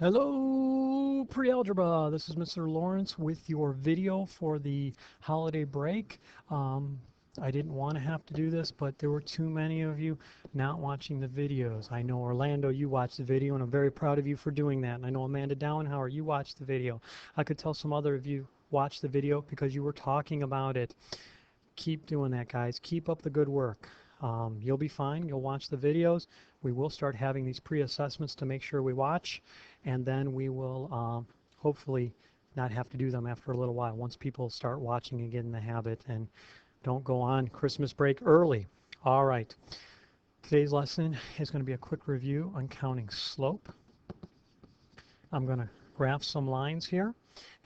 Hello, pre-algebra. This is Mr. Lawrence with your video for the holiday break. I didn't want to have to do this, but there were too many of you not watching the videos. I know Orlando, you watched the video, and I'm very proud of you for doing that. And I know Amanda Dowenhauer, you watched the video. I could tell some other of you watched the video because you were talking about it. Keep doing that, guys. Keep up the good work. You'll be fine. You'll watch the videos. We will start having these pre-assessments to make sure we watch, and then we will hopefully not have to do them after a little while once people start watching and get in the habit and don't go on Christmas break early. All right. Today's lesson is going to be a quick review on counting slope. I'm going to graph some lines here,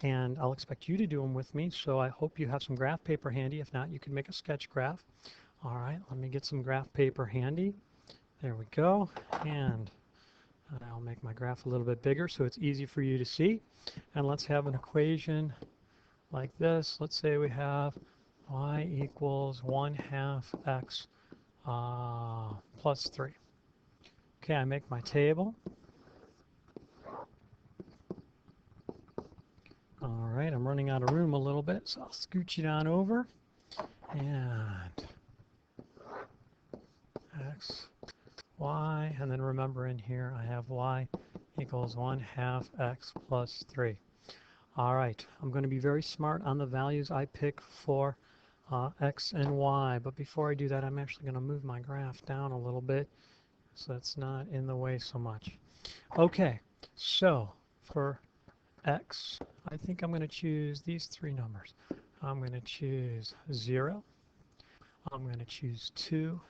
and I'll expect you to do them with me, so I hope you have some graph paper handy. If not, you can make a sketch graph. All right, let me get some graph paper handy. There we go, and I'll make my graph a little bit bigger so it's easy for you to see. And let's have an equation like this. Let's say we have y equals 1/2 x plus 3. Okay, I make my table. All right, I'm running out of room a little bit, so I'll scooch it on over. And x, y, and then remember in here I have y equals 1/2 x plus 3. All right, I'm going to be very smart on the values I pick for x and y, but before I do that, I'm actually going to move my graph down a little bit so it's not in the way so much. Okay, so for x, I think I'm going to choose these three numbers. I'm going to choose 0, I'm going to choose 2,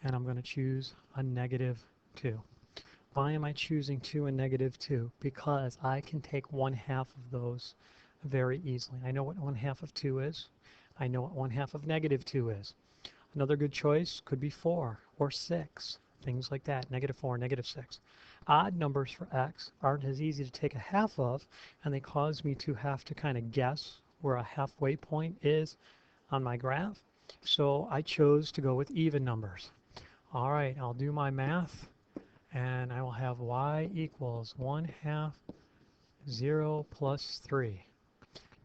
and I'm going to choose a -2. Why am I choosing 2 and -2? Because I can take 1/2 of those very easily. I know what 1/2 of 2 is. I know what 1/2 of -2 is. Another good choice could be 4 or 6, things like that, -4, -6. Odd numbers for x aren't as easy to take a half of, and they cause me to have to kind of guess where a halfway point is on my graph. So I chose to go with even numbers. All right, I'll do my math, and I will have y equals 1/2 0 plus 3.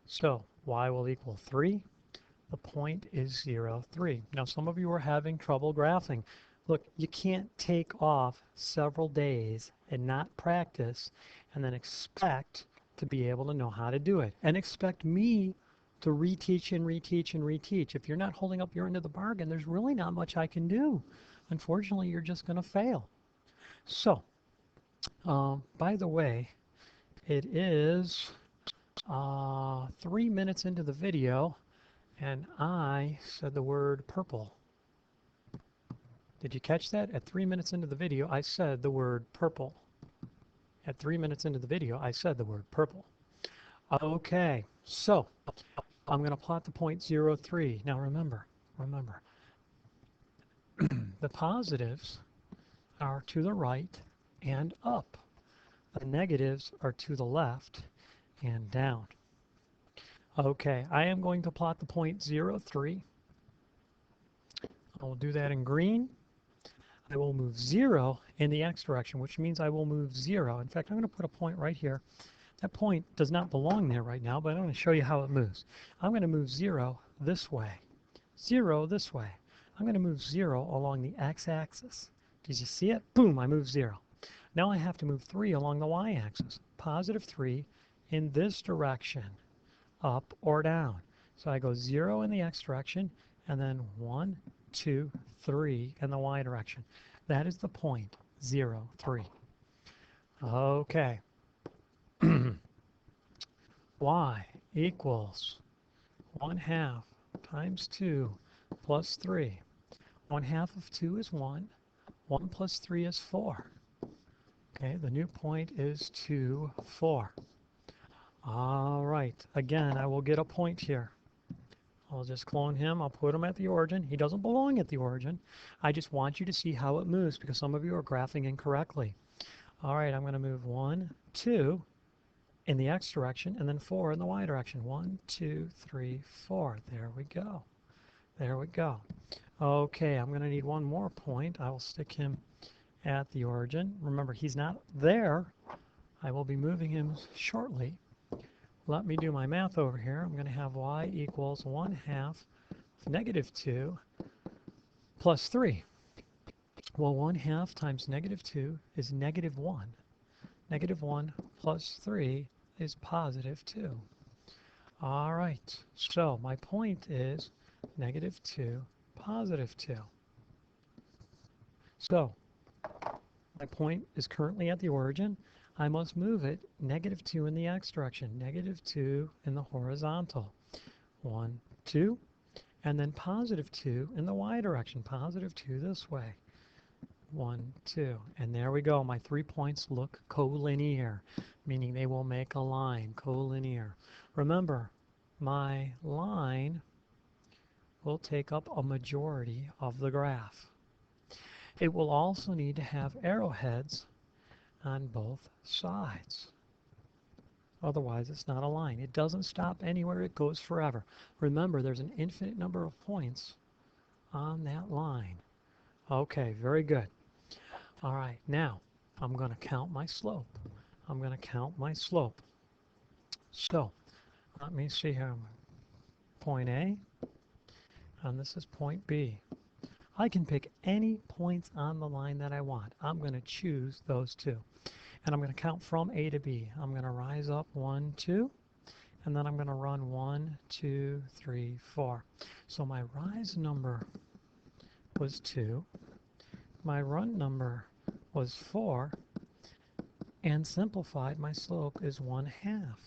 So y will equal 3. The point is 0, 3. Now some of you are having trouble graphing. Look, you can't take off several days and not practice and then expect to be able to know how to do it and expect me to reteach and reteach and reteach. If you're not holding up your end of the bargain, there's really not much I can do. Unfortunately, you're just going to fail. So, by the way, it is 3 minutes into the video, and I said the word purple. Did you catch that? At 3 minutes into the video, I said the word purple. At 3 minutes into the video, I said the word purple. Okay, so I'm going to plot the point 0, 3. Now remember, the positives are to the right and up. The negatives are to the left and down. Okay, I am going to plot the point 0, 3. I will do that in green. I will move 0 in the x direction, which means I will move 0. In fact, I'm going to put a point right here. That point does not belong there right now, but I'm going to show you how it moves. I'm going to move 0 this way, 0 this way. I'm going to move 0 along the x-axis. Did you see it? Boom, I move 0. Now I have to move 3 along the y-axis, positive 3 in this direction, up or down. So I go 0 in the x direction, and then 1, 2, 3 in the y direction. That is the point, 0, 3. Okay. Y equals 1/2 times 2 plus 3. 1/2 of 2 is 1. 1 plus 3 is 4. Okay, the new point is 2, 4. All right, again, I will get a point here. I'll just clone him. I'll put him at the origin. He doesn't belong at the origin. I just want you to see how it moves because some of you are graphing incorrectly. All right, I'm going to move 1, 2 in the x direction and then 4 in the y direction. 1, 2, 3, 4. There we go. There we go. Okay, I'm going to need one more point. I will stick him at the origin. Remember, he's not there I will be moving him shortly. Let me do my math over here. I'm going to have y equals 1/2 of -2 plus 3. Well, 1/2 times -2 is -1. -1 plus 3 is +2. All right, so my point is -2, +2. So my point is currently at the origin. I must move it -2 in the x direction, -2 in the horizontal. 1, 2, and then +2 in the y direction, +2 this way. 1, 2, and there we go. My 3 points look collinear, meaning they will make a line, collinear. Remember, my line will take up a majority of the graph. It will also need to have arrowheads on both sides. Otherwise, it's not a line. It doesn't stop anywhere. It goes forever. Remember, there's an infinite number of points on that line. Okay, very good. All right, now I'm going to count my slope. I'm going to count my slope. So let me see here. Point A, and this is point B. I can pick any points on the line that I want. I'm going to choose those two. And I'm going to count from A to B. I'm going to rise up 1, 2, and then I'm going to run 1, 2, 3, 4. So my rise number was 2. My run number was 4. And simplified, my slope is 1/2.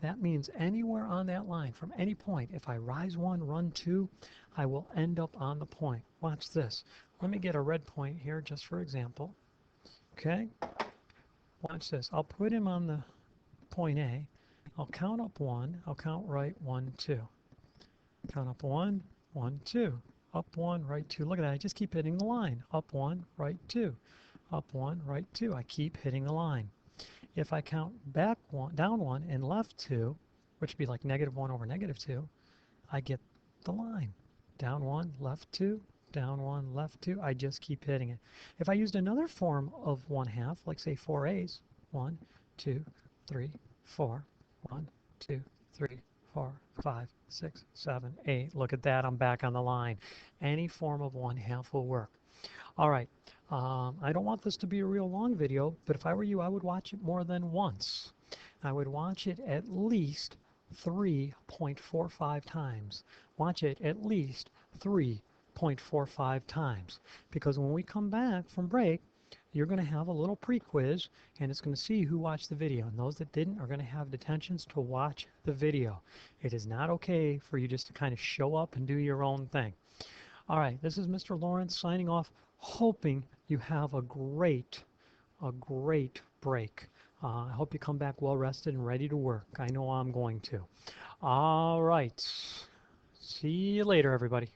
That means anywhere on that line, from any point, if I rise 1, run 2, I will end up on the point. Watch this. Let me get a red point here just for example. Okay? Watch this. I'll put him on the point A. I'll count up 1. I'll count right 1, 2. Count up 1, 1, 2. Up 1, right 2. Look at that. I just keep hitting the line. Up 1, right 2. Up 1, right 2. I keep hitting the line. If I count back 1, down 1, and left 2, which would be like -1 over -2, I get the line. Down 1, left 2, down 1, left 2. I just keep hitting it. If I used another form of 1/2, like say 4a's, 1, 2, 3, 4, 1, 2, 3, 4, 5, 6, 7, 8. Look at that. I'm back on the line. Any form of 1/2 will work. All right. I don't want this to be a real long video, but if I were you, I would watch it more than once. I would watch it at least 3.45 times. Watch it at least 3.45 times. Because when we come back from break, you're going to have a little pre-quiz, and it's going to see who watched the video. And those that didn't are going to have detentions to watch the video. It is not okay for you just to kind of show up and do your own thing. All right, this is Mr. Lawrence signing off, hoping you have a great break. I hope you come back well rested and ready to work. I know I'm going to. All right. See you later, everybody.